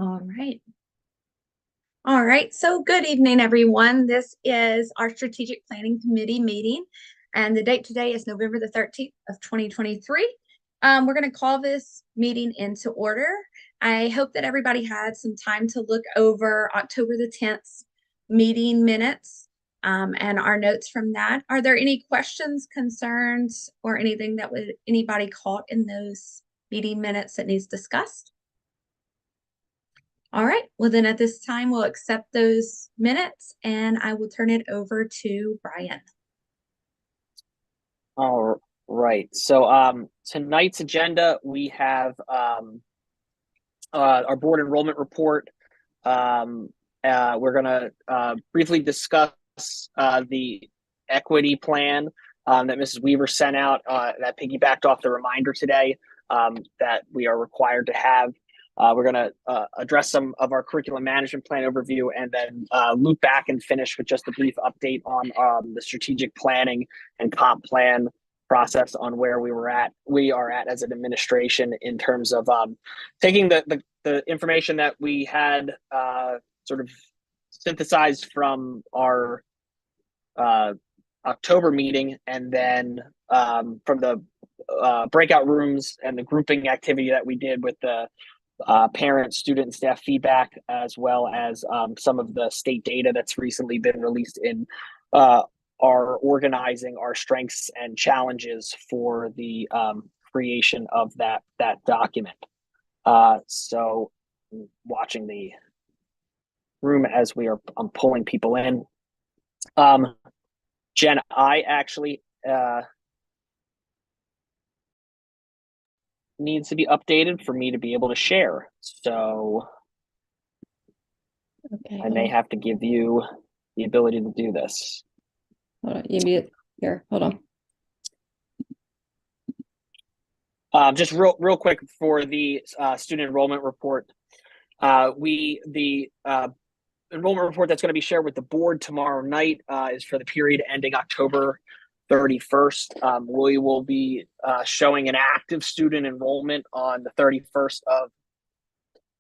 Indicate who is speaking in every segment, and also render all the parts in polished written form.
Speaker 1: All right. All right. So good evening, everyone. This is our Strategic Planning Committee meeting, and the date today is November the 13th of 2023. We're going to call this meeting into order. I hope that everybody had some time to look over October the 10th meeting minutes and our notes from that. Are there any questions, concerns, or anything that anybody caught in those meeting minutes that needs discussed? All right, well then at this time, we'll accept those minutes and I will turn it over to Brian.
Speaker 2: All right, so tonight's agenda, we have our board enrollment report. We're gonna briefly discuss the equity plan that Mrs. Weaver sent out that piggybacked off the reminder today that we are required to have. We're going to address some of our curriculum management plan overview and then loop back and finish with just a brief update on the strategic planning and comp plan process on where we are at as an administration in terms of taking the information that we had sort of synthesized from our October meeting and then from the breakout rooms and the grouping activity that we did with the parent, student, and staff feedback, as well as some of the state data that's recently been released in our organizing our strengths and challenges for the creation of that document. So watching the room as I'm pulling people in. Jen, I actually needs to be updated for me to be able to share. So okay, I may have to give you the ability to do this.
Speaker 3: Hold on, you mute here. Hold
Speaker 2: on. Just real quick for the student enrollment report. The enrollment report that's going to be shared with the board tomorrow night is for the period ending October 31st. We will be showing an active student enrollment on the 31st of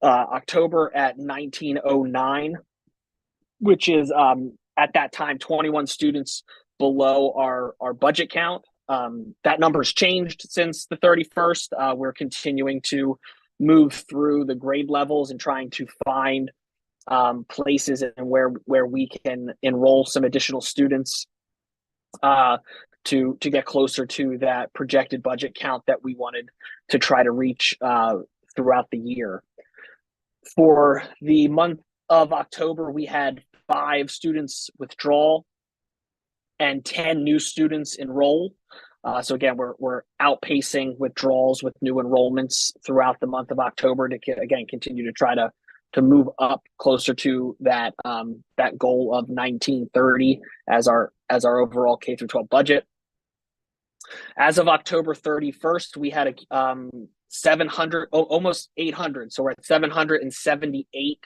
Speaker 2: October at 1909, which is at that time 21 students below our budget count. That number's changed since the 31st. We're continuing to move through the grade levels and trying to find places and where we can enroll some additional students to get closer to that projected budget count that we wanted to try to reach throughout the year. For the month of October, we had 5 students withdraw and 10 new students enroll. So again, we're outpacing withdrawals with new enrollments throughout the month of October to again continue to try to move up closer to that that goal of 1930 as our overall K through 12 budget. As of October 31st, we had 700, almost 800. So we're at 778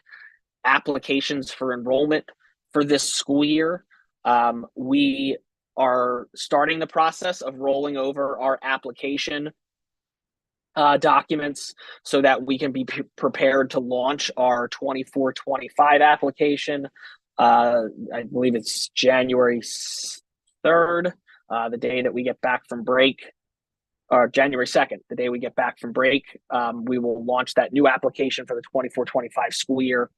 Speaker 2: applications for enrollment for this school year. We are starting the process of rolling over our application documents so that we can be prepared to launch our 24-25 application. I believe it's January 3rd, the day that we get back from break, or January 2nd, the day we get back from break. We will launch that new application for the 24-25 school year.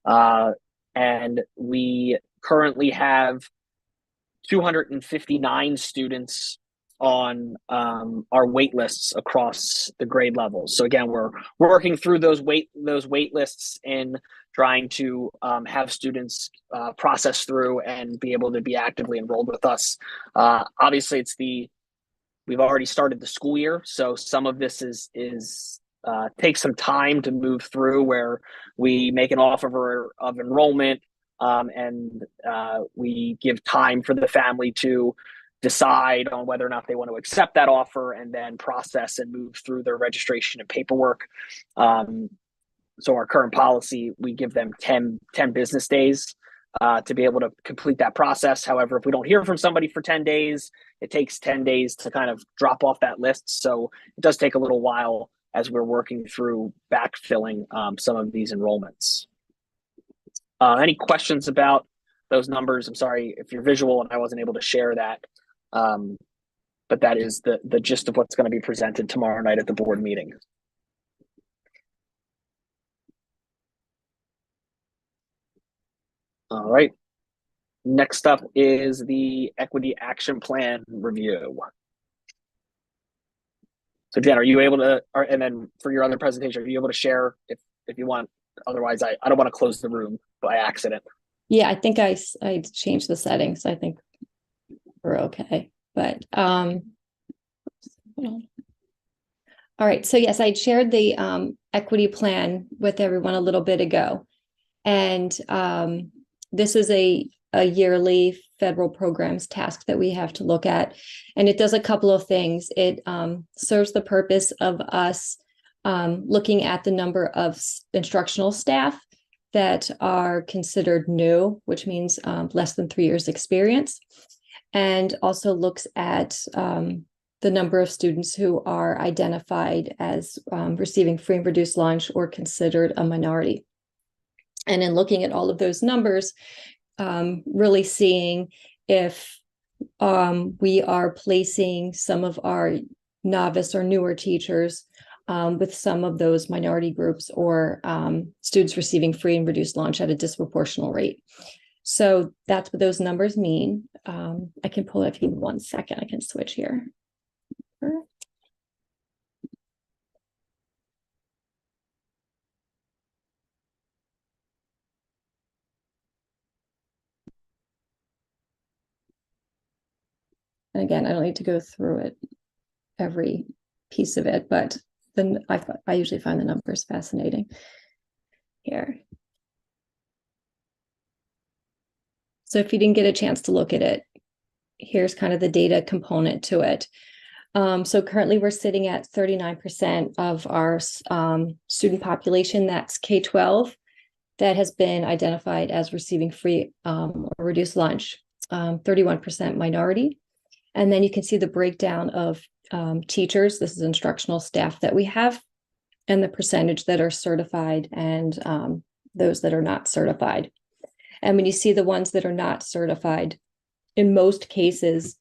Speaker 2: And we currently have 259 students on our wait lists across the grade levels. So again, we're working through those wait lists and trying to have students process through and be able to be actively enrolled with us. Obviously, we've already started the school year, so some of this is takes some time to move through, where we make an offer of enrollment and we give time for the family to decide on whether or not they want to accept that offer and then process and move through their registration and paperwork. So our current policy, we give them 10 business days to be able to complete that process. However, if we don't hear from somebody for 10 days, it takes 10 days to kind of drop off that list. So it does take a little while as we're working through backfilling some of these enrollments. Any questions about those numbers? I'm sorry if you're visual and I wasn't able to share that, but that is the gist of what's going to be presented tomorrow night at the board meeting. All right. Next up is the Equity Action Plan review. So Jen, are you able to, and then for your other presentation, are you able to share if you want? Otherwise, I don't want to close the room by accident.
Speaker 3: Yeah, I think I changed the settings. I think we're okay. But hold on. All right. So yes, I shared the equity plan with everyone a little bit ago. And this is a yearly federal programs task that we have to look at. And it does a couple of things. It serves the purpose of us looking at the number of instructional staff that are considered new, which means less than 3 years experience, and also looks at the number of students who are identified as receiving free and reduced lunch or considered a minority. And in looking at all of those numbers, really seeing if we are placing some of our novice or newer teachers with some of those minority groups or students receiving free and reduced lunch at a disproportional rate. So that's what those numbers mean. I can pull it up in 1 second. I can switch here. And again, I don't need to go through it, every piece of it, but then I usually find the numbers fascinating here. So if you didn't get a chance to look at it, here's kind of the data component to it. So currently we're sitting at 39% of our student population, that's K-12, that has been identified as receiving free or reduced lunch, 31% minority. And then you can see the breakdown of teachers. This is instructional staff that we have, and the percentage that are certified and those that are not certified. And when you see the ones that are not certified, in most cases,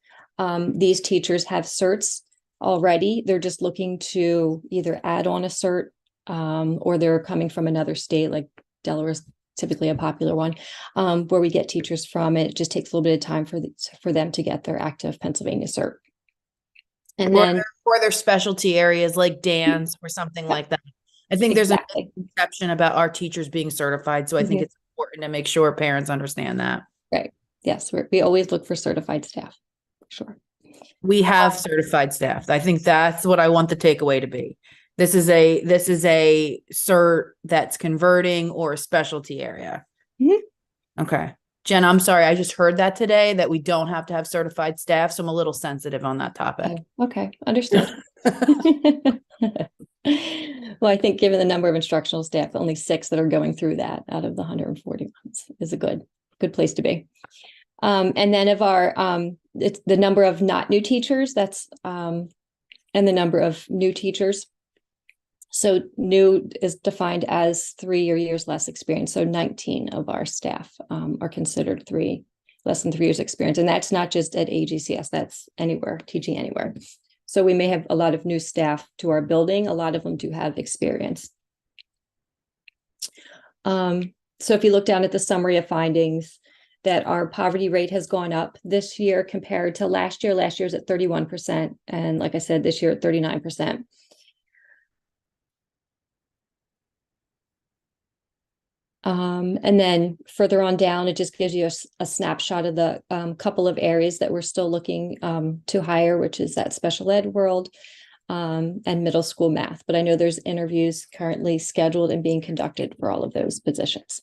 Speaker 3: these teachers have certs already. They're just looking to either add on a cert or they're coming from another state, like Delaware is typically a popular one, where we get teachers from. It just takes a little bit of time for them to get their active Pennsylvania cert. And then
Speaker 4: for their specialty areas like dance or something like that. I think there's a misconception about our teachers being certified. So I think it's important to make sure parents understand that.
Speaker 3: Right. Yes, we always look for certified staff. Sure.
Speaker 4: We have certified staff. I think that's what I want the takeaway to be. This is a cert that's converting or a specialty area. Okay. Jen, I'm sorry. I just heard that today that we don't have to have certified staff. So I'm a little sensitive on that topic.
Speaker 3: Oh, okay. Understood. Well, I think given the number of instructional staff, only 6 that are going through that out of the 140 is a good place to be. And then of our, it's the number of not new teachers, that's, and the number of new teachers. So new is defined as 3 or years less experience. So 19 of our staff are considered less than 3 years experience. And that's not just at AGCS, that's anywhere, teaching anywhere. So we may have a lot of new staff to our building. A lot of them do have experience. So if you look down at the summary of findings, that our poverty rate has gone up this year compared to last year. Last year's at 31%. And like I said, this year at 39%. And then further on down, it just gives you a snapshot of the couple of areas that we're still looking to hire, which is that special ed world and middle school math. But I know there's interviews currently scheduled and being conducted for all of those positions.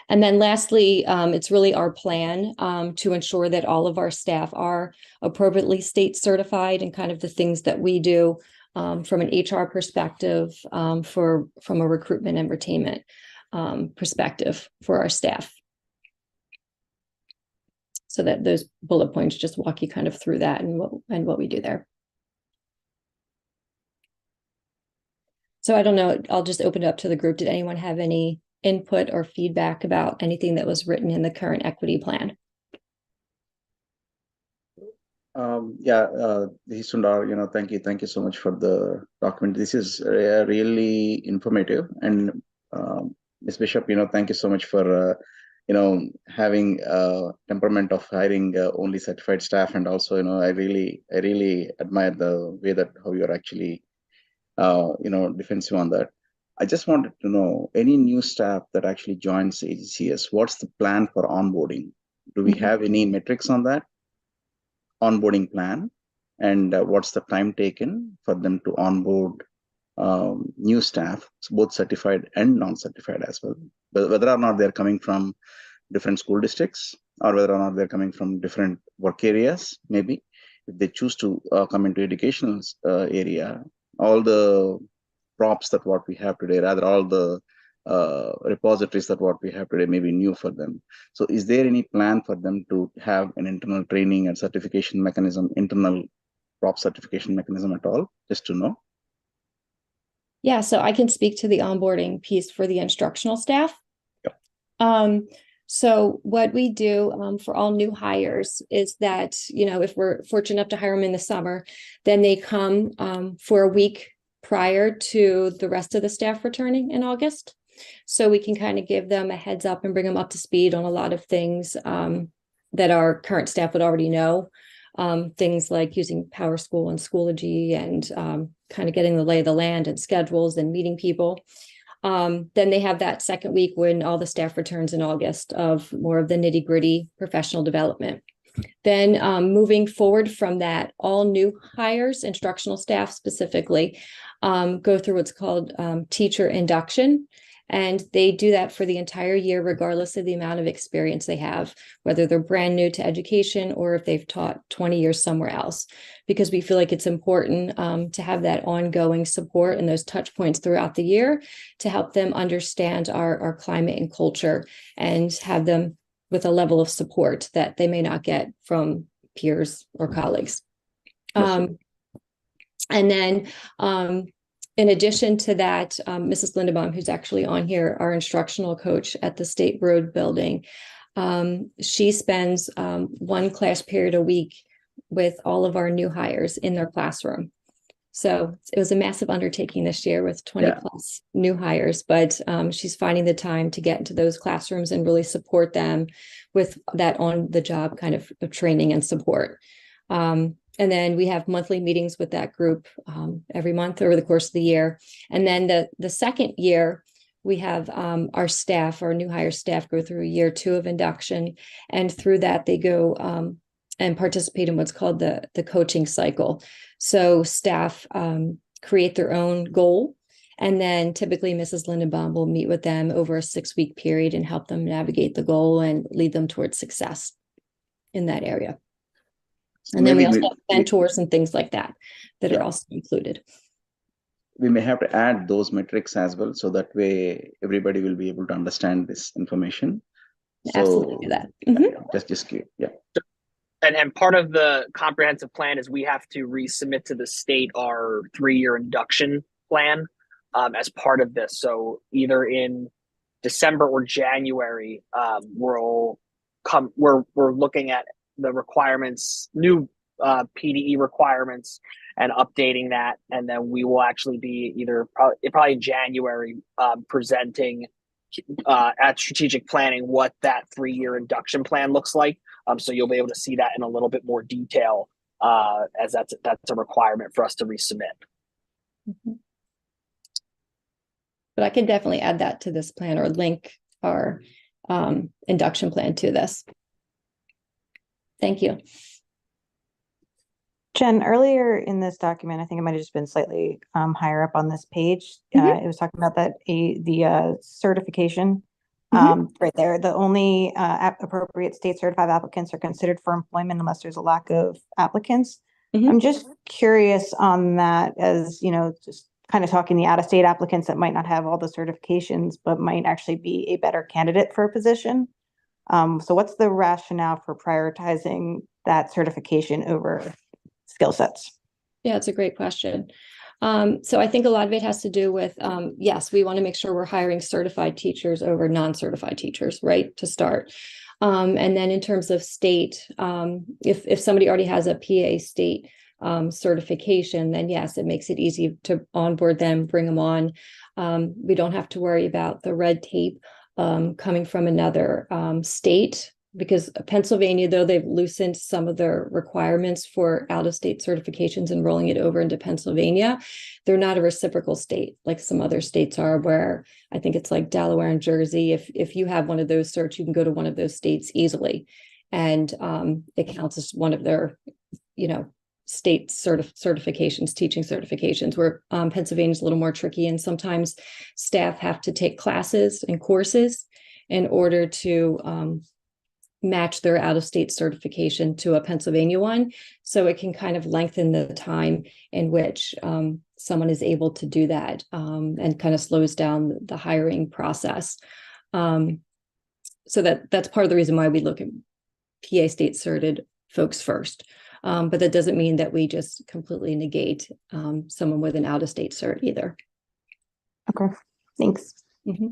Speaker 3: And then lastly, it's really our plan to ensure that all of our staff are appropriately state certified and kind of the things that we do from an HR perspective, from a recruitment and retainment perspective for our staff. So that those bullet points just walk you kind of through that and what we do there. So I don't know, I'll just open it up to the group. Did anyone have any input or feedback about anything that was written in the current equity plan?
Speaker 5: This is Sundar. Thank you so much for the document. This is really informative. And Ms. Bishop, thank you so much for having temperament of hiring only certified staff. And also, I really admire the way that how you're actually defensive on that. I just wanted to know any new staff that actually joins AGCS. What's the plan for onboarding? Do we have any metrics on that onboarding plan? And what's the time taken for them to onboard new staff, both certified and non-certified as well? Whether or not they're coming from different school districts, or whether or not they're coming from different work areas, maybe. If they choose to come into educational area, all the props that what we have today, rather all the repositories that what we have today may be new for them. So is there any plan for them to have an internal training and certification mechanism, internal prop certification mechanism at all, just to know?
Speaker 3: Yeah, so I can speak to the onboarding piece for the instructional staff.
Speaker 5: Yep.
Speaker 3: So what we do for all new hires is that, if we're fortunate enough to hire them in the summer, then they come for a week prior to the rest of the staff returning in August. So we can kind of give them a heads up and bring them up to speed on a lot of things that our current staff would already know. Things like using PowerSchool and Schoology and kind of getting the lay of the land and schedules and meeting people. Then they have that second week when all the staff returns in August of more of the nitty-gritty professional development. Then moving forward from that, all new hires, instructional staff specifically, go through what's called teacher induction. And they do that for the entire year, regardless of the amount of experience they have, whether they're brand new to education or if they've taught 20 years somewhere else, because we feel like it's important to have that ongoing support and those touch points throughout the year to help them understand our climate and culture and have them with a level of support that they may not get from peers or colleagues. And then in addition to that, Mrs. Lindebaum, who's actually on here, our instructional coach at the State Road Building, she spends one class period a week with all of our new hires in their classroom. So it was a massive undertaking this year with 20 plus new hires, but she's finding the time to get into those classrooms and really support them with that on the job kind of training and support. And then we have monthly meetings with that group every month over the course of the year. And then the second year, we have our staff, our new hire staff, go through year 2 of induction. And through that, they go and participate in what's called the coaching cycle. So staff create their own goal. And then typically Mrs. Lindenbaum will meet with them over a 6-week period and help them navigate the goal and lead them towards success in that area. And then we also have mentors and things like that are also included.
Speaker 5: We may have to add those metrics as well, so that way everybody will be able to understand this information.
Speaker 3: Absolutely do that.
Speaker 5: Just
Speaker 2: And part of the comprehensive plan is we have to resubmit to the state our 3-year induction plan as part of this. So either in December or January, we're looking at the requirements, new PDE requirements, and updating that. And then we will actually be probably in January presenting at strategic planning what that 3-year induction plan looks like. So you'll be able to see that in a little bit more detail as that's a requirement for us to resubmit.
Speaker 3: But I can definitely add that to this plan or link our induction plan to this. Thank you.
Speaker 6: Jen, earlier in this document, I think it might have just been slightly higher up on this page. It was talking about the certification right there. The only appropriate state certified applicants are considered for employment unless there's a lack of applicants. I'm just curious on that, as just kind of talking the out-of-state applicants that might not have all the certifications, but might actually be a better candidate for a position. So what's the rationale for prioritizing that certification over skill sets?
Speaker 3: Yeah, it's a great question. So I think a lot of it has to do with, yes, we want to make sure we're hiring certified teachers over non-certified teachers, right, to start. And then in terms of state, if somebody already has a PA state certification, then yes, it makes it easy to onboard them, bring them on. We don't have to worry about the red tape coming from another state, because Pennsylvania, though they've loosened some of their requirements for out-of-state certifications and rolling it over into Pennsylvania, they're not a reciprocal state like some other states are, where I think it's like Delaware and Jersey. If you have one of those certs, you can go to one of those states easily, and it counts as one of their, state certifications, teaching certifications, where Pennsylvania is a little more tricky, and sometimes staff have to take classes and courses in order to match their out-of-state certification to a Pennsylvania one. So it can kind of lengthen the time in which someone is able to do that, and kind of slows down the hiring process. So that's part of the reason why we look at PA state certed folks first. But that doesn't mean that we just completely negate someone with an out-of-state cert either.
Speaker 6: Okay, thanks.
Speaker 3: Mm-hmm.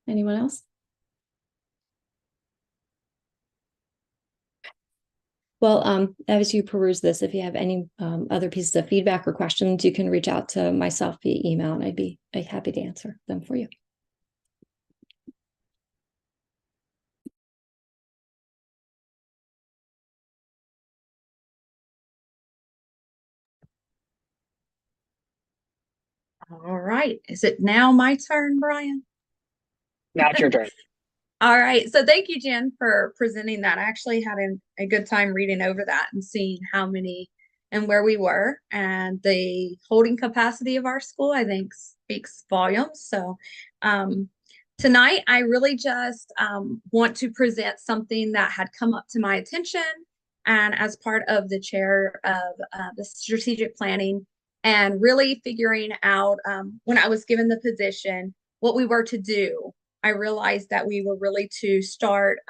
Speaker 3: Anyone else? Well, as you peruse this, if you have any other pieces of feedback or questions, you can reach out to myself via email, and I'd be happy to answer them for you.
Speaker 1: All right. Is it now my turn, Brian?
Speaker 2: Now it's your turn.
Speaker 1: All right. So thank you, Jen, for presenting that. I actually had a good time reading over that and seeing how many and where we were, and the holding capacity of our school, I think, speaks volumes. So tonight, I really just want to present something that had come up to my attention, and as part of the chair of the strategic planning, and really figuring out when I was given the position, what we were to do. I realized that we were really to start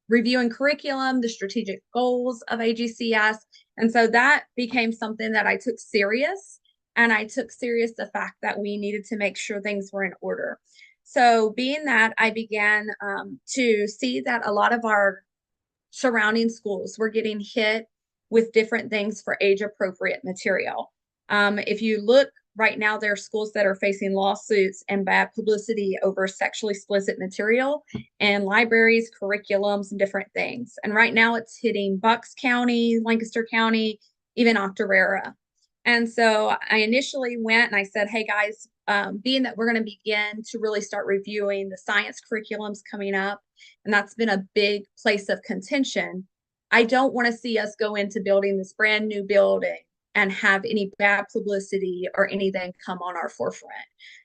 Speaker 1: reviewing curriculum, the strategic goals of AGCS. And so that became something that I took serious. And I took serious the fact that we needed to make sure things were in order. So being that, I began to see that a lot of our surrounding schools were getting hit with different things for age appropriate material. If you look right now, there are schools that are facing lawsuits and bad publicity over sexually explicit material and libraries, curriculums, and different things. And right now it's hitting Bucks County, Lancaster County, even Octorara. And so I initially went and I said, hey guys, being that we're going to begin to really start reviewing the science curriculums coming up, and that's been a big place of contention, I don't want to see us go into building this brand new building and have any bad publicity or anything come on our forefront.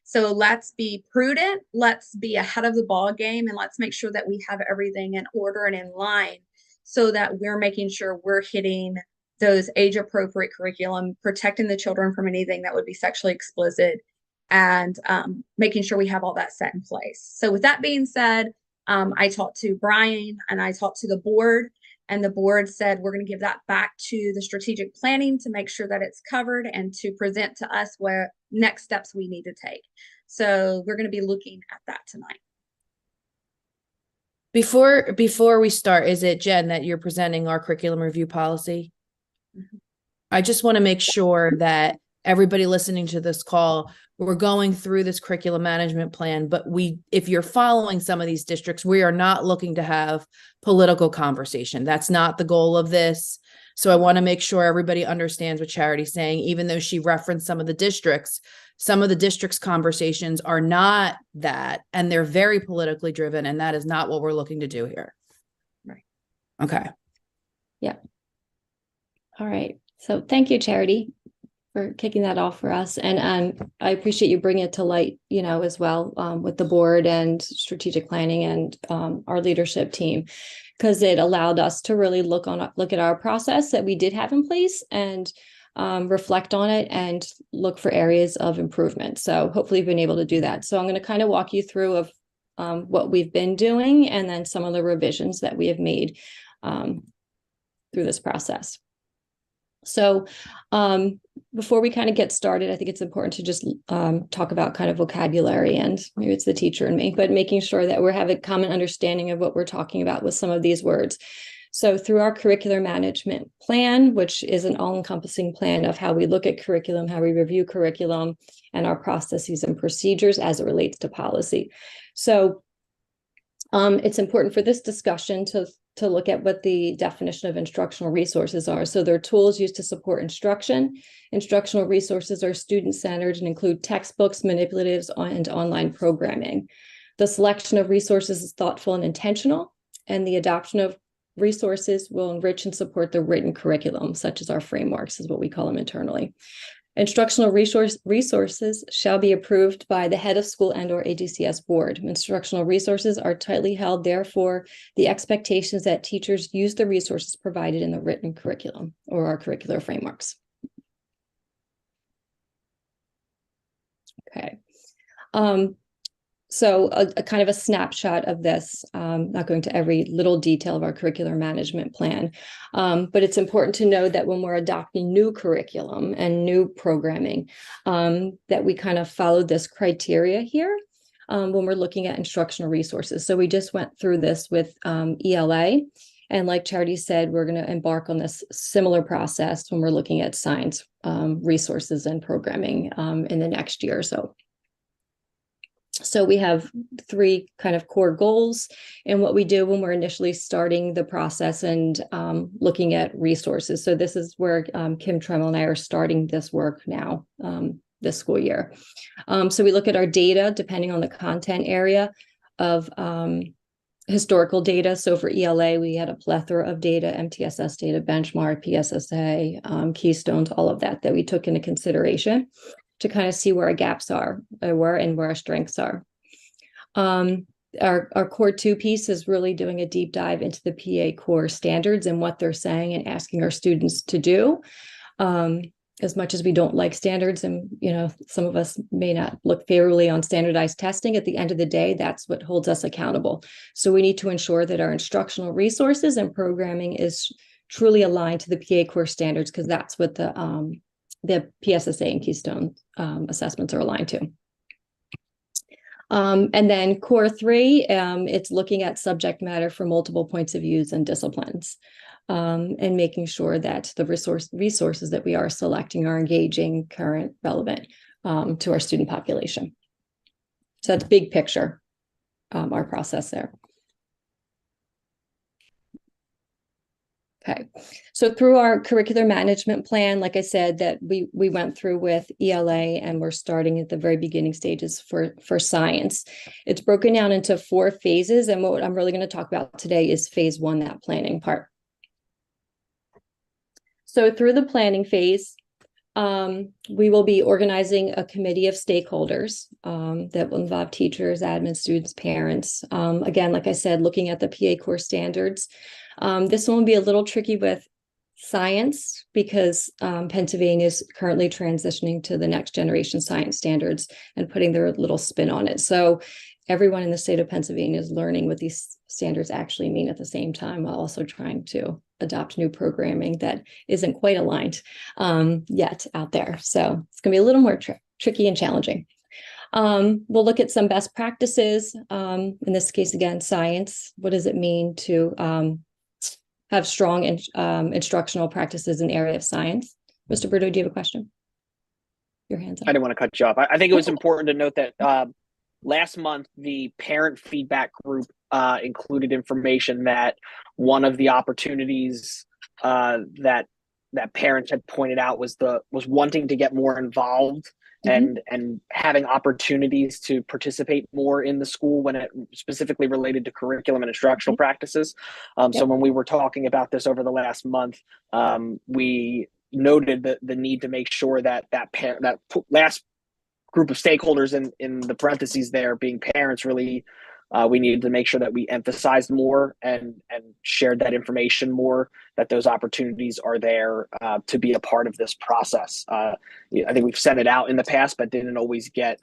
Speaker 1: So let's be prudent, let's be ahead of the ball game, and let's make sure that we have everything in order and in line, so that we're making sure we're hitting those age appropriate curriculum, protecting the children from anything that would be sexually explicit, and making sure we have all that set in place. So with that being said, I talked to Brian and I talked to the board, and the board said, we're going to give that back to the strategic planning to make sure that it's covered and to present to us where next steps we need to take. So we're going to be looking at that tonight.
Speaker 4: Before we start, is it, Jen, that you're presenting our curriculum review policy?
Speaker 1: Mm-hmm.
Speaker 4: I just want to make sure that everybody listening to this call, we're going through this curriculum management plan, but if you're following some of these districts, we are not looking to have political conversation. That's not the goal of this. So I want to make sure everybody understands what Charity's saying, even though she referenced some of the districts conversations are not that, and they're very politically driven, and that is not what we're looking to do here.
Speaker 1: Right.
Speaker 4: Okay.
Speaker 3: Yeah. All right. So thank you, Charity, for kicking that off for us. And I appreciate you bringing it to light, as well, with the board and strategic planning and our leadership team, because it allowed us to really look at our process that we did have in place and reflect on it and look for areas of improvement. So hopefully you've been able to do that. So I'm going to kind of walk you through of what we've been doing, and then some of the revisions that we have made through this process. So before we kind of get started, I think it's important to just talk about kind of vocabulary, and maybe it's the teacher in me, but making sure that we're having a common understanding of what we're talking about with some of these words. So through our curricular management plan, which is an all-encompassing plan of how we look at curriculum, how we review curriculum, and our processes and procedures as it relates to policy. So it's important for this discussion to look at what the definition of instructional resources are. So they're tools used to support instruction. Instructional resources are student-centered and include textbooks, manipulatives, and online programming. The selection of resources is thoughtful and intentional, and the adoption of resources will enrich and support the written curriculum, such as our frameworks, is what we call them internally. Instructional resources shall be approved by the head of school and/or AGCS board. Instructional resources are tightly held, therefore, the expectations that teachers use the resources provided in the written curriculum or our curricular frameworks. Okay. So a kind of a snapshot of this, not going to every little detail of our curricular management plan, but it's important to know that when we're adopting new curriculum and new programming, that we kind of follow this criteria here when we're looking at instructional resources. So we just went through this with ELA. And like Charity said, we're going to embark on this similar process when we're looking at science resources and programming in the next year or so. So we have 3 kind of core goals in what we do when we're initially starting the process and looking at resources. So this is where Kim Tremmel and I are starting this work now, this school year. So we look at our data, depending on the content area of historical data. So for ELA, we had a plethora of data, MTSS data, benchmark, PSSA, keystones, all of that we took into consideration to kind of see where our gaps are, where our strengths are. Our core 2 piece is really doing a deep dive into the PA core standards and what they're saying and asking our students to do. As much as we don't like standards, and some of us may not look favorably on standardized testing, at the end of the day, that's what holds us accountable. So we need to ensure that our instructional resources and programming is truly aligned to the PA core standards, because that's what the PSSA and Keystone assessments are aligned to. And then core 3, it's looking at subject matter for multiple points of views and disciplines, and making sure that the resources that we are selecting are engaging, current, relevant to our student population. So that's big picture, our process there. Okay, so through our curricular management plan, like I said, that we went through with ELA, and we're starting at the very beginning stages for science. It's broken down into 4 phases, and what I'm really going to talk about today is phase 1, that planning part. So through the planning phase, we will be organizing a committee of stakeholders that will involve teachers, admin, students, parents. Again, like I said, looking at the PA core standards. This one will be a little tricky with science because Pennsylvania is currently transitioning to the next generation science standards and putting their little spin on it. So everyone in the state of Pennsylvania is learning what these standards actually mean at the same time, while also trying to adopt new programming that isn't quite aligned yet out there. So it's going to be a little more tricky and challenging. We'll look at some best practices. In this case, again, science. What does it mean to have strong instructional practices in the area of science? Mr. Brito, do you have a question? Your hands up.
Speaker 2: I didn't want to cut you off. I think it was important to note that last month, the parent feedback group included information that one of the opportunities that parents had pointed out was wanting to get more involved and having opportunities to participate more in the school when it specifically related to curriculum and instructional practices. So when we were talking about this over the last month, we noted the need to make sure that last group of stakeholders in the parentheses there being parents really we needed to make sure that we emphasized more and shared that information more, that those opportunities are there to be a part of this process. I think we've sent it out in the past, but didn't always get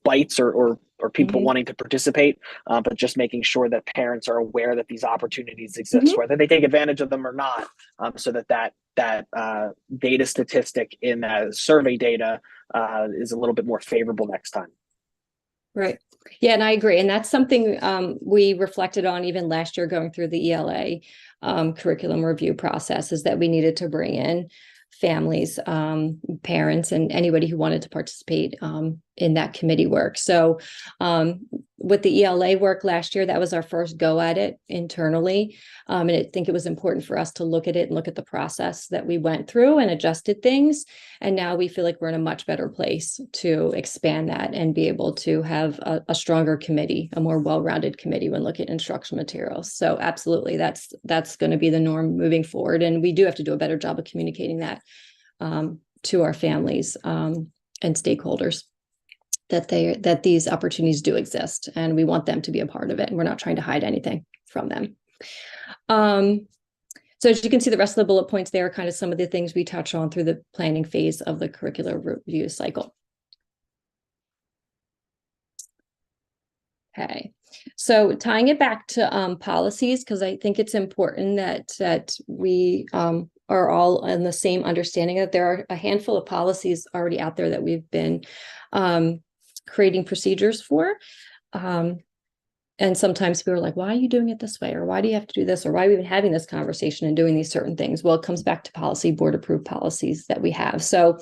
Speaker 2: bites or or people
Speaker 3: Mhm.
Speaker 2: wanting to participate, but just making sure that parents are aware that these opportunities exist,
Speaker 3: Mhm.
Speaker 2: whether they take advantage of them or not, so that data statistic in survey data is a little bit more favorable next time.
Speaker 3: Right. Yeah, and I agree. And that's something we reflected on even last year going through the ELA curriculum review process, is that we needed to bring in families, parents, and anybody who wanted to participate in that committee work. So with the ELA work last year, that was our first go at it internally. And I think it was important for us to look at it and look at the process that we went through and adjusted things. And now we feel like we're in a much better place to expand that and be able to have a stronger committee, a more well-rounded committee when looking at instructional materials. So absolutely, that's going to be the norm moving forward. And we do have to do a better job of communicating that to our families and stakeholders, that these opportunities do exist, and we want them to be a part of it. And we're not trying to hide anything from them. So as you can see, the rest of the bullet points there are kind of some of the things we touch on through the planning phase of the curricular review cycle. Okay, so tying it back to policies, because I think it's important that we are all in the same understanding that there are a handful of policies already out there that we've been creating procedures for. And sometimes people are like, why are you doing it this way? Or why do you have to do this? Or why are we even having this conversation and doing these certain things? Well, it comes back to policy, board approved policies that we have. So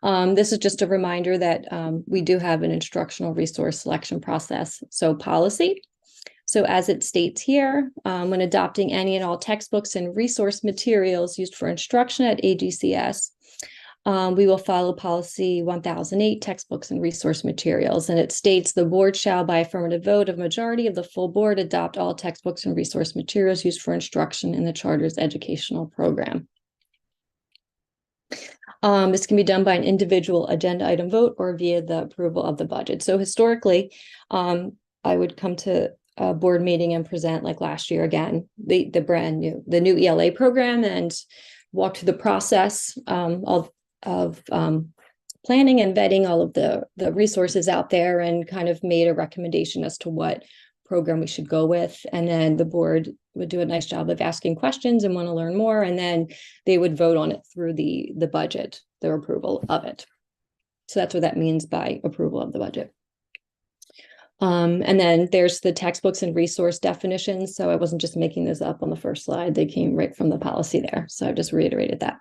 Speaker 3: this is just a reminder that we do have an instructional resource selection process. So policy. So as it states here, when adopting any and all textbooks and resource materials used for instruction at AGCS, we will follow policy 1008, textbooks and resource materials. And it states the board shall, by affirmative vote of majority of the full board, adopt all textbooks and resource materials used for instruction in the charter's educational program. This can be done by an individual agenda item vote or via the approval of the budget. So historically, I would come to a board meeting and present, like last year again, the new ELA program, and walk through the process of planning and vetting all of the resources out there, and kind of made a recommendation as to what program we should go with. And then the board would do a nice job of asking questions and want to learn more. And then they would vote on it through the budget, their approval of it. So that's what that means by approval of the budget. And then there's the textbooks and resource definitions. So I wasn't just making this up on the first slide. They came right from the policy there. So I just reiterated that.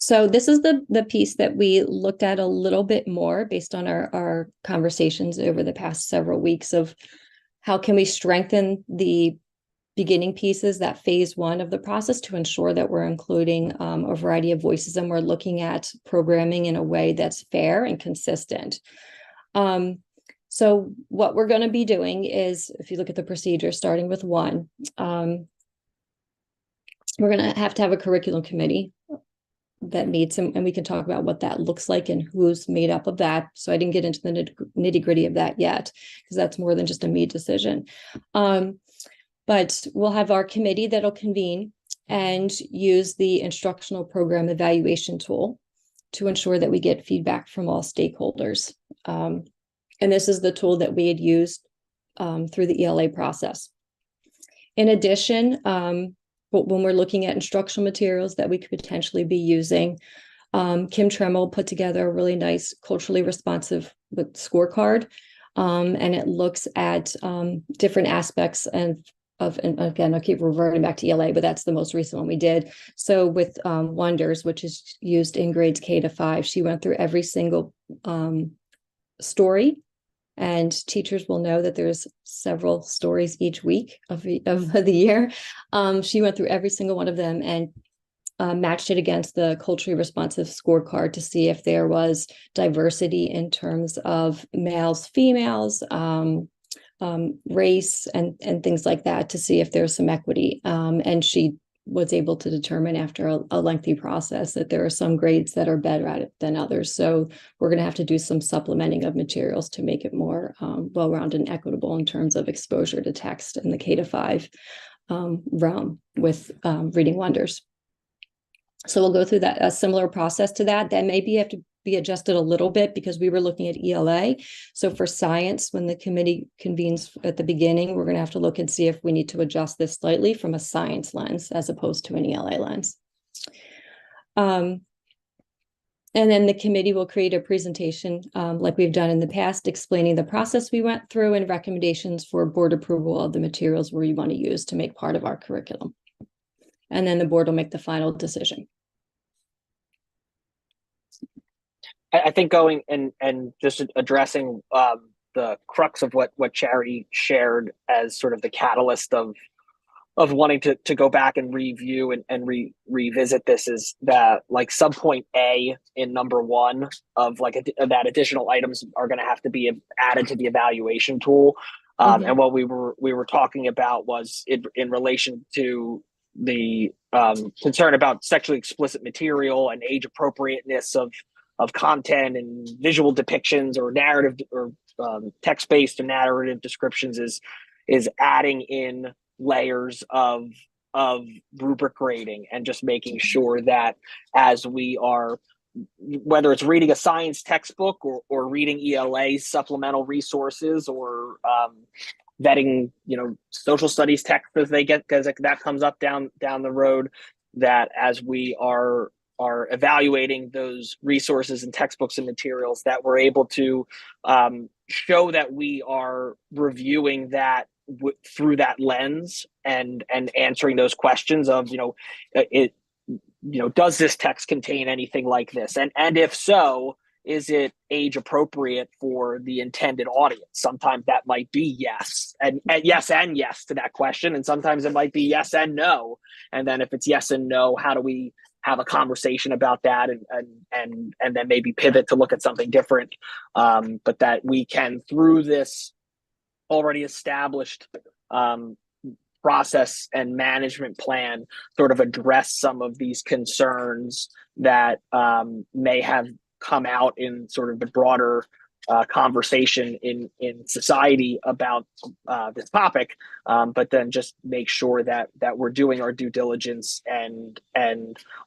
Speaker 3: So this is the piece that we looked at a little bit more based on our conversations over the past several weeks of how can we strengthen the beginning pieces, that phase one of the process, to ensure that we're including a variety of voices and we're looking at programming in a way that's fair and consistent. So what we're going to be doing is, if you look at the procedure, starting with one, we're going to have a curriculum committee that meets, and we can talk about what that looks like and who's made up of that. So I didn't get into the nitty gritty of that yet, because that's more than just a me decision. But we'll have our committee that'll convene and use the instructional program evaluation tool to ensure that we get feedback from all stakeholders. And this is the tool that we had used through the ELA process. In addition, when we're looking at instructional materials that we could potentially be using, Kim Tremmel put together a really nice culturally responsive scorecard, and it looks at different aspects and again, I'll keep reverting back to ELA, but that's the most recent one we did. So with Wonders, which is used in grades K-5, she went through every single story. And teachers will know that there's several stories each week of the year. She went through every single one of them and matched it against the culturally responsive scorecard to see if there was diversity in terms of males, females, race, and things like that, to see if there's some equity. And she was able to determine after a lengthy process that there are some grades that are better at it than others. So we're going to have to do some supplementing of materials to make it more well-rounded and equitable in terms of exposure to text in the K-5 realm with Reading Wonders. So we'll go through a similar process to that. That maybe have to be adjusted a little bit because we were looking at ELA. So for science, when the committee convenes at the beginning, we're going to have to look and see if we need to adjust this slightly from a science lens as opposed to an ELA lens. And then the committee will create a presentation like we've done in the past, explaining the process we went through and recommendations for board approval of the materials we want to use to make part of our curriculum. And then the board will make the final decision.
Speaker 2: I think going and just addressing the crux of what Charity shared as sort of the catalyst of wanting to go back and review and revisit this is that like subpoint A in number 1 of like that additional items are going to have to be added to the evaluation tool. And what we were talking about was in relation to the concern about sexually explicit material and age appropriateness of content and visual depictions or narrative or text-based and narrative descriptions is adding in layers of rubric grading and just making sure that as we are, whether it's reading a science textbook or reading ELA supplemental resources or vetting, social studies text as they get, because that comes up down the road, that as we are evaluating those resources and textbooks and materials, that we're able to show that we are reviewing that through that lens and answering those questions of, does this text contain anything like this? And if so, is it age appropriate for the intended audience? Sometimes that might be yes and yes to that question. And sometimes it might be yes and no. And then if it's yes and no, how do we have a conversation about that and then maybe pivot to look at something different? But that we can, through this already established process and management plan, sort of address some of these concerns that may have come out in sort of the broader conversation in society about this topic, but then just make sure that we're doing our due diligence and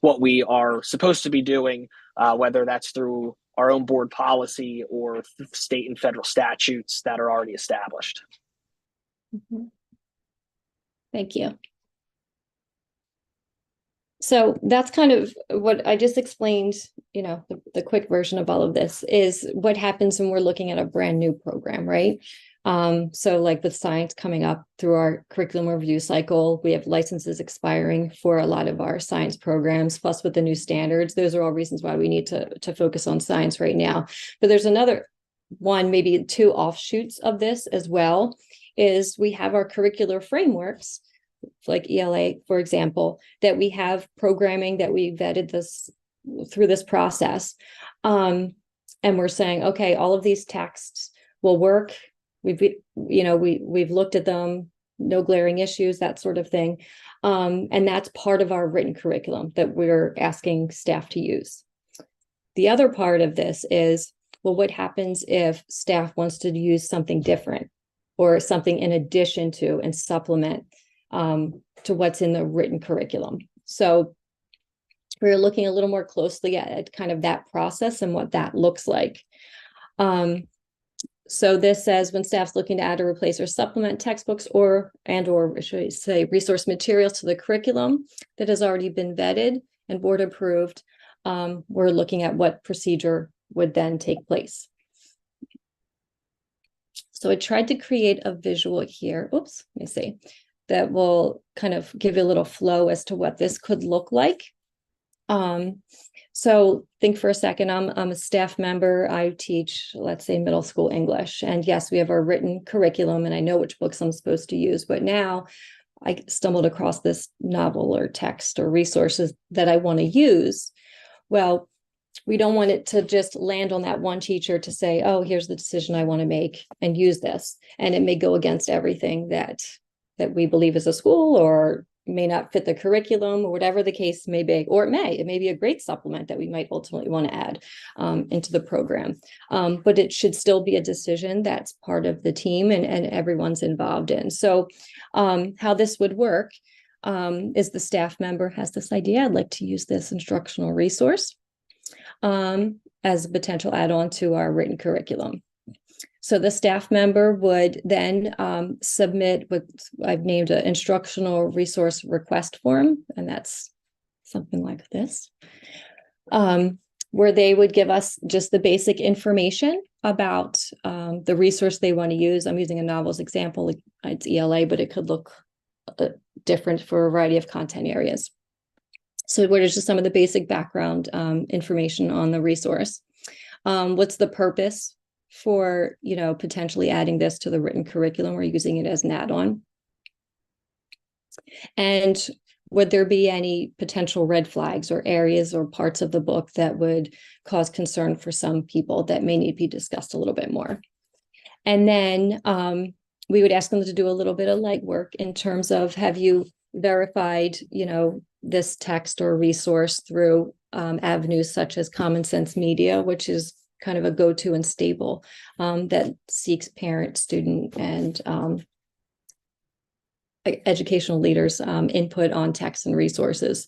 Speaker 2: what we are supposed to be doing, whether that's through our own board policy or state and federal statutes that are already established.
Speaker 3: Thank you. So that's kind of what I just explained, the quick version of all of this is what happens when we're looking at a brand new program, right? So like with science coming up through our curriculum review cycle, we have licenses expiring for a lot of our science programs, plus with the new standards. Those are all reasons why we need to focus on science right now. But there's another one, maybe 2 offshoots of this as well, is we have our curricular frameworks, like ELA, for example, that we have programming that we vetted this through this process. And we're saying, okay, all of these texts will work. We've looked at them, no glaring issues, that sort of thing. And that's part of our written curriculum that we're asking staff to use. The other part of this is, well, what happens if staff wants to use something different or something in addition to and supplement to what's in the written curriculum? So we're looking a little more closely at kind of that process and what that looks like. So this says when staff's looking to add or replace or supplement textbooks or should I say resource materials to the curriculum that has already been vetted and board approved, we're looking at what procedure would then take place. So I tried to create a visual here. Oops, let me see. That will kind of give you a little flow as to what this could look like. So think for a second, I'm a staff member. I teach, let's say, middle school English. And yes, we have our written curriculum and I know which books I'm supposed to use. But now I stumbled across this novel or text or resources that I want to use. Well, we don't want it to just land on that one teacher to say, oh, here's the decision I want to make and use this. And it may go against everything that we believe as a school, or may not fit the curriculum, or whatever the case may be, or it may be a great supplement that we might ultimately want to add into the program. But it should still be a decision that's part of the team and everyone's involved in. So how this would work is the staff member has this idea, I'd like to use this instructional resource. as a potential add-on to our written curriculum. So the staff member would then submit what I've named an instructional resource request form, and that's something like this, where they would give us just the basic information about the resource they want to use. I'm using a novels example. It's ELA, but it could look different for a variety of content areas. So what is just some of the basic background information on the resource? What's the purpose for, potentially adding this to the written curriculum or using it as an add-on? And would there be any potential red flags or areas or parts of the book that would cause concern for some people that may need to be discussed a little bit more? And then we would ask them to do a little bit of legwork in terms of, have you verified, this text or resource through avenues such as Common Sense Media, which is kind of a go-to and stable that seeks parent, student, and educational leaders input on texts and resources.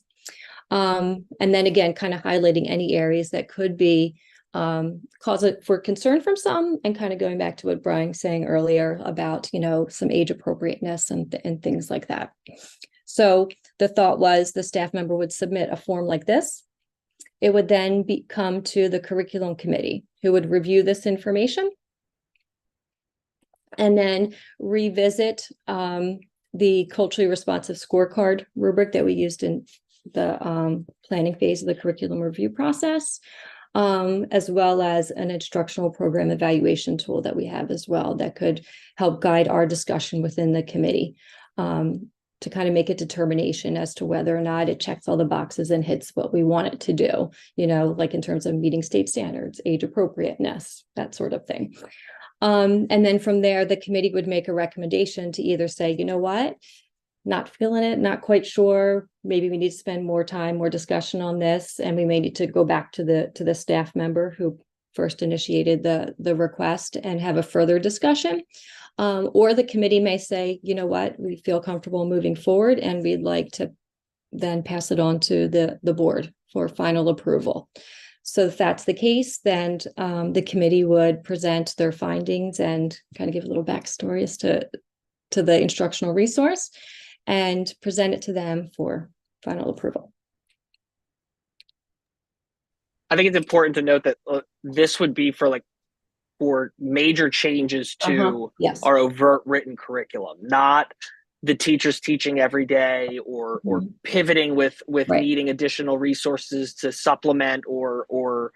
Speaker 3: And then again, kind of highlighting any areas that could be cause it for concern from some, and kind of going back to what Brian was saying earlier about, some age appropriateness and things like that. So the thought was the staff member would submit a form like this. It would then come to the curriculum committee, who would review this information and then revisit the culturally responsive scorecard rubric that we used in the planning phase of the curriculum review process, as well as an instructional program evaluation tool that we have as well that could help guide our discussion within the committee to kind of make a determination as to whether or not it checks all the boxes and hits what we want it to do, like in terms of meeting state standards, age appropriateness, that sort of thing. And then from there, the committee would make a recommendation to either say, you know what, not feeling it, not quite sure, maybe we need to spend more time, more discussion on this, and we may need to go back to the staff member who first initiated the request and have a further discussion. Or the committee may say, you know what, we feel comfortable moving forward and we'd like to then pass it on to the board for final approval. So if that's the case, then the committee would present their findings and kind of give a little backstory as to the instructional resource and present it to them for final approval.
Speaker 2: I think it's important to note that this would be for major changes to
Speaker 3: Yes.
Speaker 2: our overt written curriculum, not the teachers teaching every day or pivoting with
Speaker 3: Right.
Speaker 2: needing additional resources to supplement or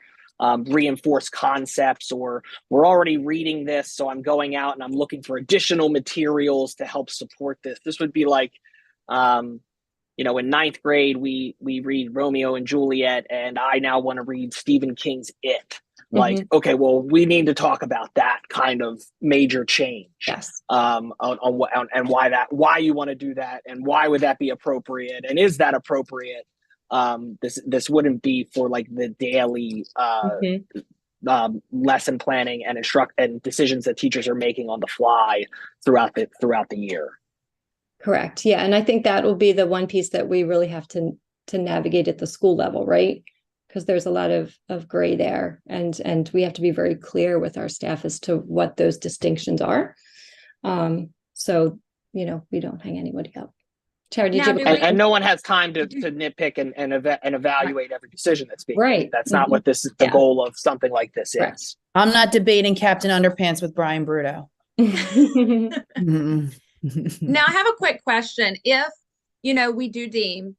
Speaker 2: reinforce concepts, or we're already reading this, so I'm going out and I'm looking for additional materials to help support this. This would be like, in ninth grade, we read Romeo and Juliet, and I now want to read Stephen King's It. Like, okay, well, we need to talk about that kind of major change.
Speaker 3: Yes.
Speaker 2: On why you want to do that, and why would that be appropriate, and is that appropriate? This wouldn't be for like the daily lesson planning and decisions that teachers are making on the fly throughout the year.
Speaker 3: Correct. Yeah. And I think that will be the one piece that we really have to navigate at the school level, right? Because there's a lot of gray there, and we have to be very clear with our staff as to what those distinctions are. So, we don't hang anybody up. Tara, did you have
Speaker 2: and no one has time to nitpick and evaluate every decision that's being made. That's not what the goal of something like this is.
Speaker 4: I'm not debating Captain Underpants with Brian Bruto.
Speaker 1: Now, I have a quick question. If, we do deem,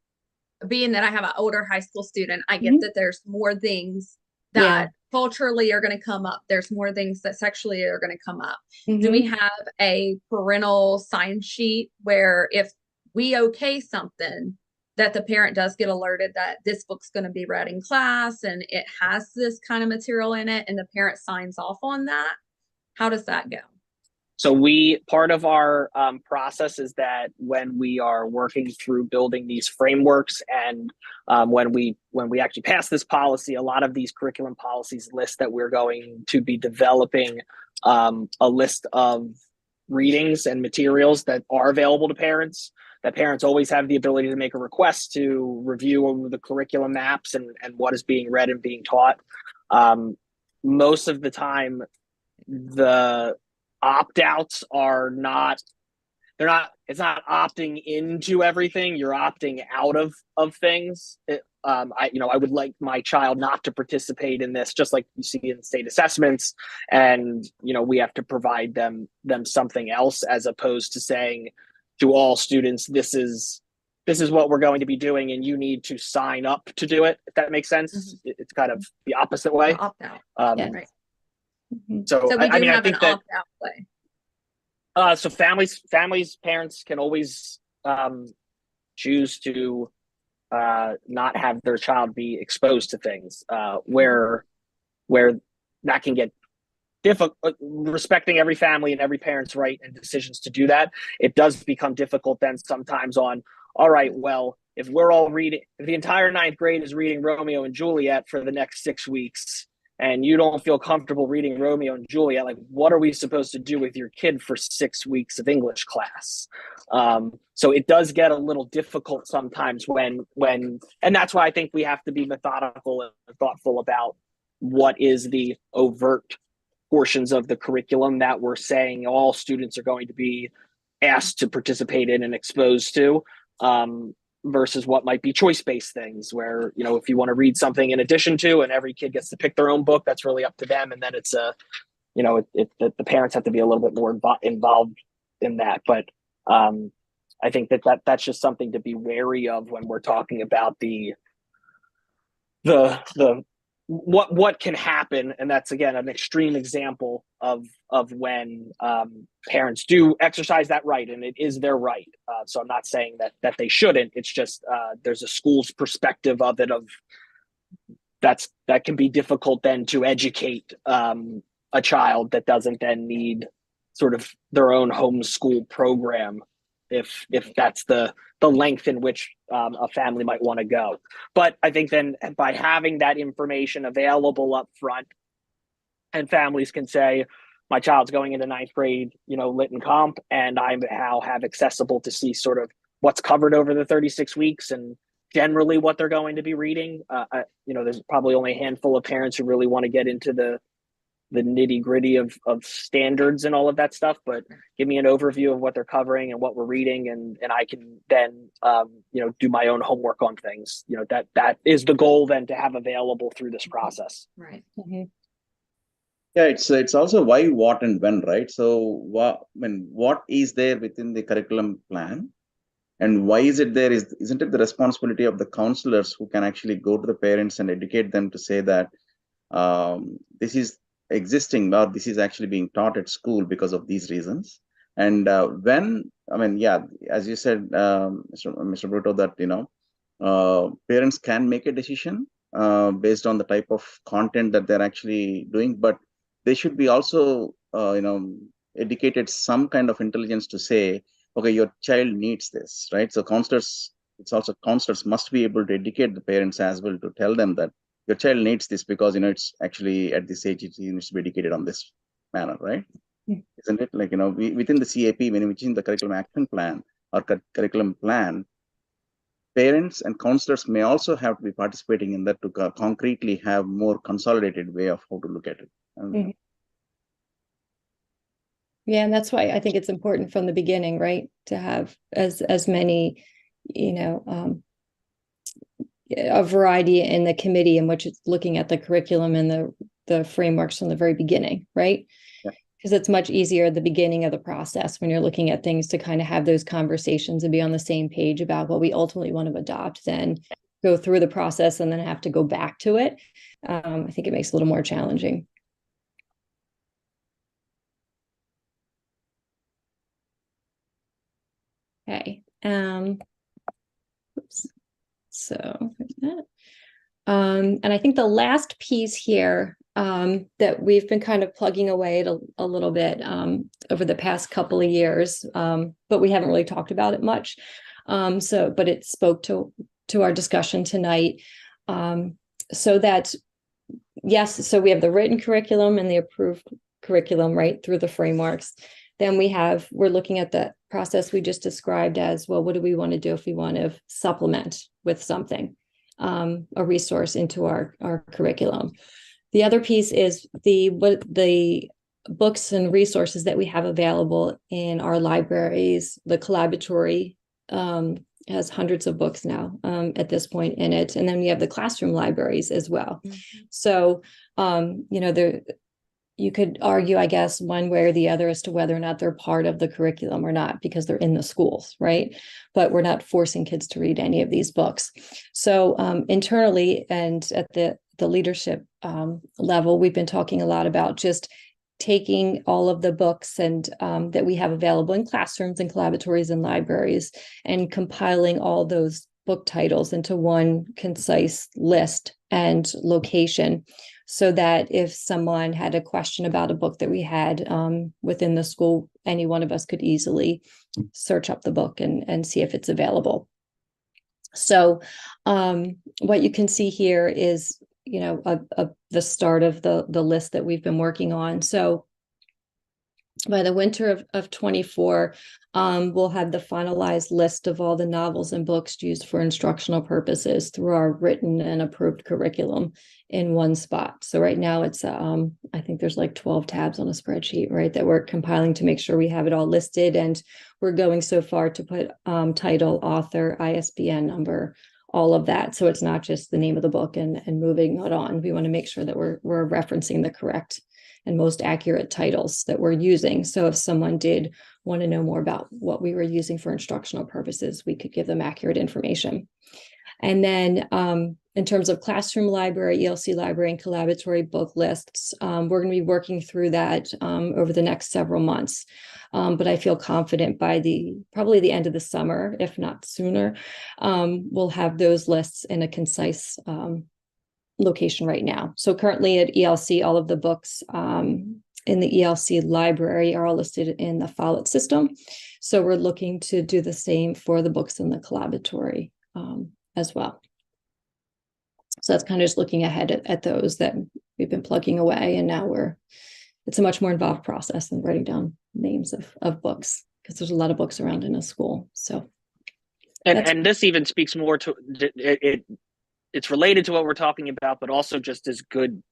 Speaker 1: being that I have an older high school student, I get that there's more things that culturally are going to come up. There's more things that sexually are going to come up. Do we have a parental sign sheet where if we okay something, that the parent does get alerted that this book's going to be read in class and it has this kind of material in it, and the parent signs off on that? How does that go?
Speaker 2: So part of our process is that when we are working through building these frameworks, and when we actually pass this policy, a lot of these curriculum policies list that we're going to be developing a list of readings and materials that are available to parents, that parents always have the ability to make a request to review over the curriculum maps and what is being read and being taught. Most of the time, the opt-outs are not, it's not opting into everything. You're opting out of things. I would like my child not to participate in this, just like you see in state assessments, and we have to provide them something else, as opposed to saying to all students, this is what we're going to be doing, and you need to sign up to do it. If that makes sense. It's kind of the opposite way.
Speaker 1: Opt out.
Speaker 3: Yeah.
Speaker 1: Right.
Speaker 2: So
Speaker 1: So we do
Speaker 2: I
Speaker 1: have an
Speaker 2: think that
Speaker 1: opt out way.
Speaker 2: so parents can always choose to not have their child be exposed to things where that can get difficult. Respecting every family and every parent's right and decisions to do that, it does become difficult then sometimes on, all right, well, if the entire ninth grade is reading Romeo and Juliet for the next 6 weeks, and you don't feel comfortable reading Romeo and Juliet, like, what are we supposed to do with your kid for 6 weeks of English class? So it does get a little difficult sometimes when, and that's why I think we have to be methodical and thoughtful about what is the overt portions of the curriculum that we're saying all students are going to be asked to participate in and exposed to, versus what might be choice-based things where, if you want to read something in addition to, and every kid gets to pick their own book, that's really up to them. And then it's the parents have to be a little bit more involved in that. But I think that's just something to be wary of when we're talking about the what can happen. And that's, again, an extreme example of when parents do exercise that right, and it is their right. So I'm not saying that they shouldn't. It's just there's a school's perspective of it, that can be difficult then to educate a child that doesn't then need sort of their own homeschool program, if that's the length in which a family might want to go. But I think then by having that information available up front, and families can say, my child's going into ninth grade, lit and comp, and I now have accessible to see sort of what's covered over the 36 weeks and generally what they're going to be reading. There's probably only a handful of parents who really want to get into the nitty gritty of standards and all of that stuff, but give me an overview of what they're covering and what we're reading, and I can then do my own homework on things. That is the goal then to have available through this process.
Speaker 1: Right.
Speaker 5: Yeah, it's also why, what, and when, right? So what is there within the curriculum plan, and why is it there? Isn't it the responsibility of the counselors who can actually go to the parents and educate them to say that this is existing, or this is actually being taught at school because of these reasons? And as you said, Mr. Bruto, that parents can make a decision based on the type of content that they're actually doing, but they should be also educated some kind of intelligence to say, okay, your child needs this, right? So counselors must be able to educate the parents as well, to tell them that your child needs this because it's actually at this age it needs to be educated on this manner, right? Isn't it? Like, within the CAP, which is in the curriculum action plan or curriculum plan, parents and counselors may also have to be participating in that to concretely have more consolidated way of how to look at it.
Speaker 3: Yeah, and that's why I think it's important from the beginning, right, to have as many, a variety in the committee in which it's looking at the curriculum and the frameworks from the very beginning, right? Because it's much easier at the beginning of the process when you're looking at things to kind of have those conversations and be on the same page about what we ultimately want to adopt, then go through the process and then have to go back to it. I think it makes it a little more challenging. Okay. Oops. So that. And I think the last piece here that we've been kind of plugging away at a little bit over the past couple of years, but we haven't really talked about it much. But it spoke to our discussion tonight. So that, yes, so we have the written curriculum and the approved curriculum, right, through the frameworks. Then we're looking at the process we just described as, well, what do we want to do if we want to supplement with something, a resource into our curriculum? The other piece is the books and resources that we have available in our libraries. The collaboratory has hundreds of books now at this point in it. And then we have the classroom libraries as well. Mm-hmm. So, you could argue, I guess, one way or the other as to whether or not they're part of the curriculum or not, because they're in the schools, right? But we're not forcing kids to read any of these books. So internally and at the leadership level, we've been talking a lot about just taking all of the books and that we have available in classrooms and collaboratories and libraries and compiling all those book titles into one concise list and location, so that if someone had a question about a book that we had within the school, any one of us could easily search up the book and see if it's available. So what you can see here is, the start of the list that we've been working on. So by the winter of 24, we'll have the finalized list of all the novels and books used for instructional purposes through our written and approved curriculum in one spot. So right now it's, I think there's like 12 tabs on a spreadsheet, right, that we're compiling to make sure we have it all listed. And we're going so far to put title, author, ISBN number, all of that. So it's not just the name of the book and moving it on. We want to make sure that we're referencing the correct and most accurate titles that we're using. So if someone did want to know more about what we were using for instructional purposes, we could give them accurate information. And then in terms of classroom library, ELC library, and collaboratory book lists, we're going to be working through that over the next several months. But I feel confident by probably the end of the summer, if not sooner, we'll have those lists in a concise location right now. So currently at ELC, all of the books in the ELC library are all listed in the Follett system. So we're looking to do the same for the books in the collaboratory as well. So that's kind of just looking ahead at those that we've been plugging away, and now it's a much more involved process than writing down names of books, because there's a lot of books around in a school. So
Speaker 2: and this even speaks more to it. It's related to what we're talking about, but also just as good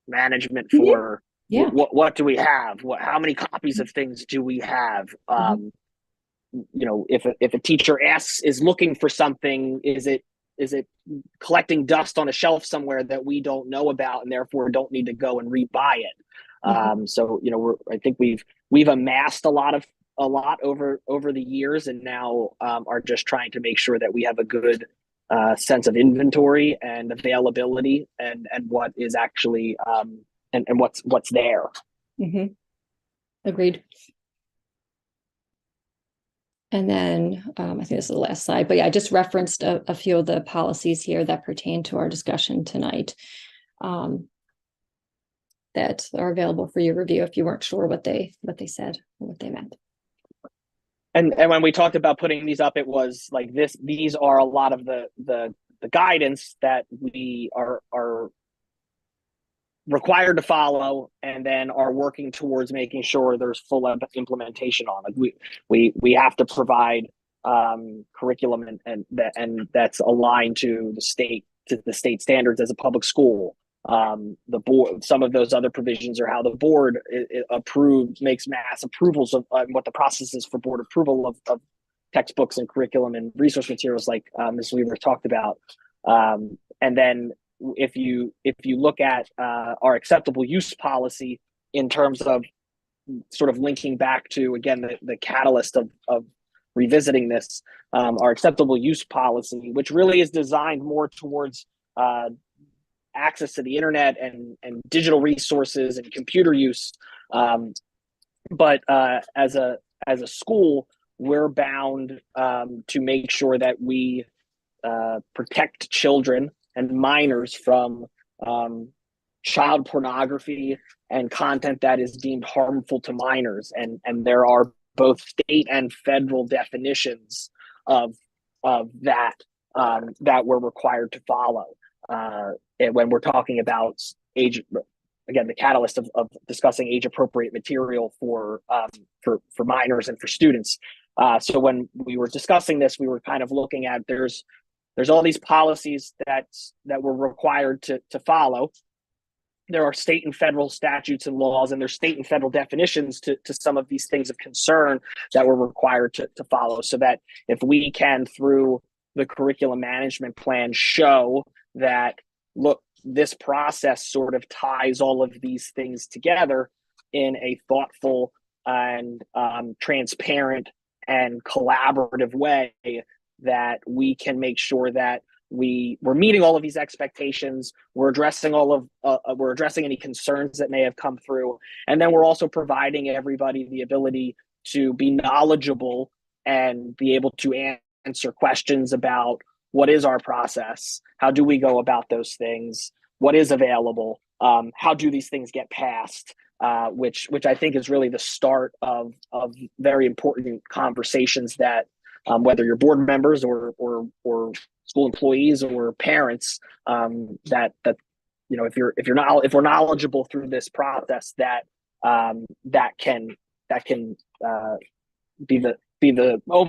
Speaker 2: management for what do we have? How many copies of things do we have? If a teacher is looking for something, is it collecting dust on a shelf somewhere that we don't know about and therefore don't need to go and rebuy it? So I think we've amassed a lot over the years, and now are just trying to make sure that we have a good sense of inventory and availability and what is actually and what's there.
Speaker 3: Agreed. And then I think this is the last slide, but yeah, I just referenced a few of the policies here that pertain to our discussion tonight that are available for your review if you weren't sure what they said or what they meant.
Speaker 2: And when we talked about putting these up, it was like this. These are a lot of the guidance that we are required to follow, and then are working towards making sure there's full implementation on. Like we have to provide curriculum and that's aligned to the state standards as a public school. The board, some of those other provisions are how the board makes mass approvals of what the process is for board approval of textbooks and curriculum and resource materials, like Ms. Weaver talked about. And then if you look at our acceptable use policy in terms of sort of linking back to, again, the catalyst of revisiting this, our acceptable use policy, which really is designed more towards access to the internet and digital resources and computer use. But as a school, we're bound to make sure that we protect children and minors from child pornography and content that is deemed harmful to minors. And there are both state and federal definitions of that that we're required to follow. And when we're talking about age, again, the catalyst of discussing age-appropriate material for minors and for students. So when we were discussing this, we were kind of looking at there's all these policies that we're required to follow, there are state and federal statutes and laws, and there's state and federal definitions to some of these things of concern that we're required to follow, so that if we can, through the curriculum management plan, show that, look, this process sort of ties all of these things together in a thoughtful and transparent and collaborative way, that we can make sure that we're meeting all of these expectations, we're addressing we're addressing any concerns that may have come through, and then we're also providing everybody the ability to be knowledgeable and be able to answer questions about what is our process, how do we go about those things, what is available, how do these things get passed, which I think is really the start of very important conversations that, whether you're board members or school employees or parents, that if we're knowledgeable through this process, that can be the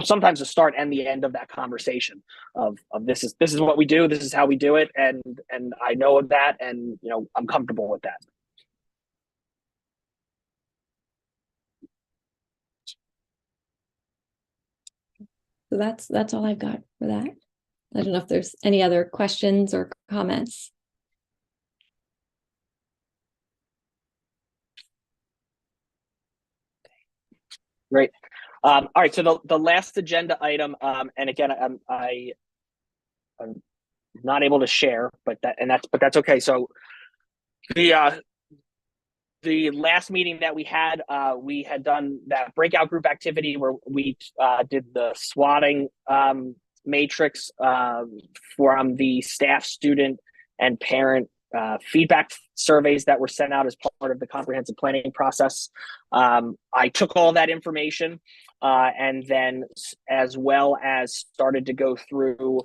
Speaker 2: sometimes the start and the end of that conversation of this is what we do, this is how we do it, and I know of that, and I'm comfortable with that.
Speaker 3: So that's all I've got for that. I don't know if there's any other questions or comments.
Speaker 2: Great. All right. So the last agenda item, and again, I'm not able to share, but that's okay. So the last meeting that we had done that breakout group activity where we did the swatting matrix from the staff, student, and parent feedback surveys that were sent out as part of the comprehensive planning process. I took all that information and then, as well as, started to go through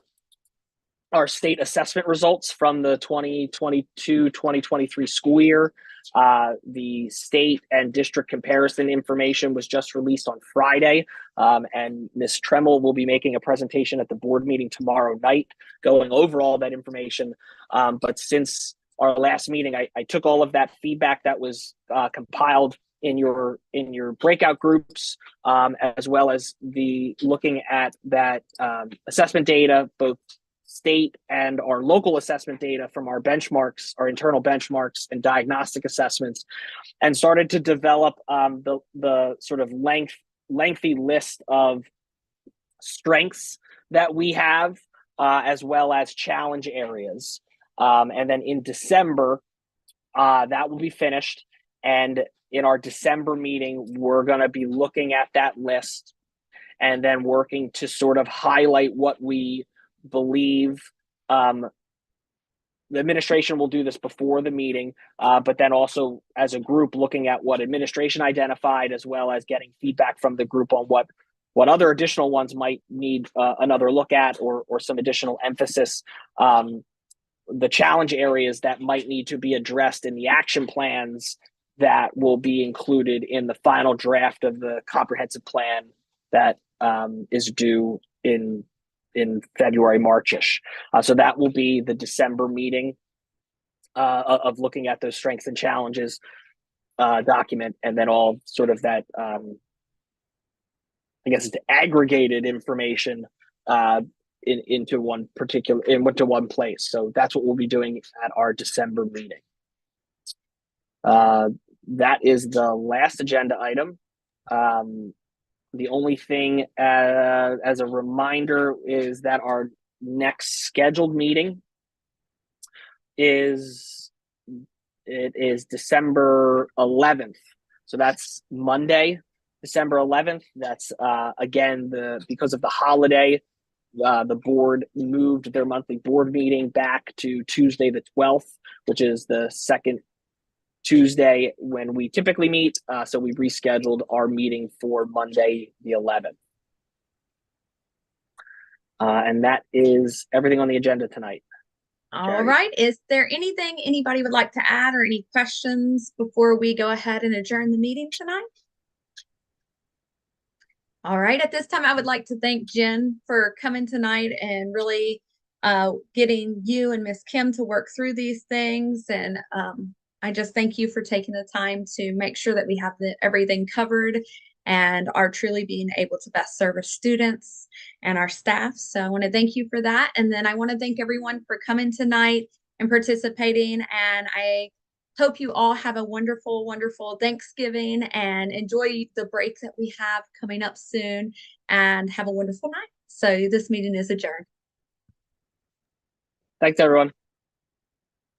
Speaker 2: our state assessment results from the 2022-2023 school year. The state and district comparison information was just released on Friday, and Ms. Tremmel will be making a presentation at the board meeting tomorrow night going over all that information. But since our last meeting, I took all of that feedback that was compiled in your breakout groups, as well as looking at that assessment data, both state and our local assessment data from our benchmarks, our internal benchmarks and diagnostic assessments, and started to develop the sort of lengthy list of strengths that we have, as well as challenge areas. And then in December, that will be finished. And in our December meeting, we're going to be looking at that list and then working to sort of highlight what we believe. The administration will do this before the meeting, but then also as a group looking at what administration identified, as well as getting feedback from the group on what other additional ones might need another look at, or some additional emphasis. The challenge areas that might need to be addressed in the action plans that will be included in the final draft of the comprehensive plan that is due in February, March-ish. So that will be the December meeting of looking at those strengths and challenges document, and then all sort of that, I guess it's aggregated information into one place. So that's what we'll be doing at our December meeting. That is the last agenda item. The only thing as a reminder is that our next scheduled meeting is December 11th. So that's Monday, December 11th. That's again, because of the holiday, the board moved their monthly board meeting back to Tuesday the 12th, which is the second Tuesday when we typically meet. So we rescheduled our meeting for Monday the 11th. And that is everything on the agenda tonight.
Speaker 1: All right. Is there anything anybody would like to add, or any questions before we go ahead and adjourn the meeting tonight? All right. At this time, I would like to thank Jen for coming tonight and really getting you and Miss Kim to work through these things, and I just thank you for taking the time to make sure that we have everything covered and are truly being able to best serve our students and our staff. So I want to thank you for that. And then I want to thank everyone for coming tonight and participating. And I hope you all have a wonderful, wonderful Thanksgiving and enjoy the break that we have coming up soon, and have a wonderful night. So this meeting is adjourned.
Speaker 2: Thanks, everyone.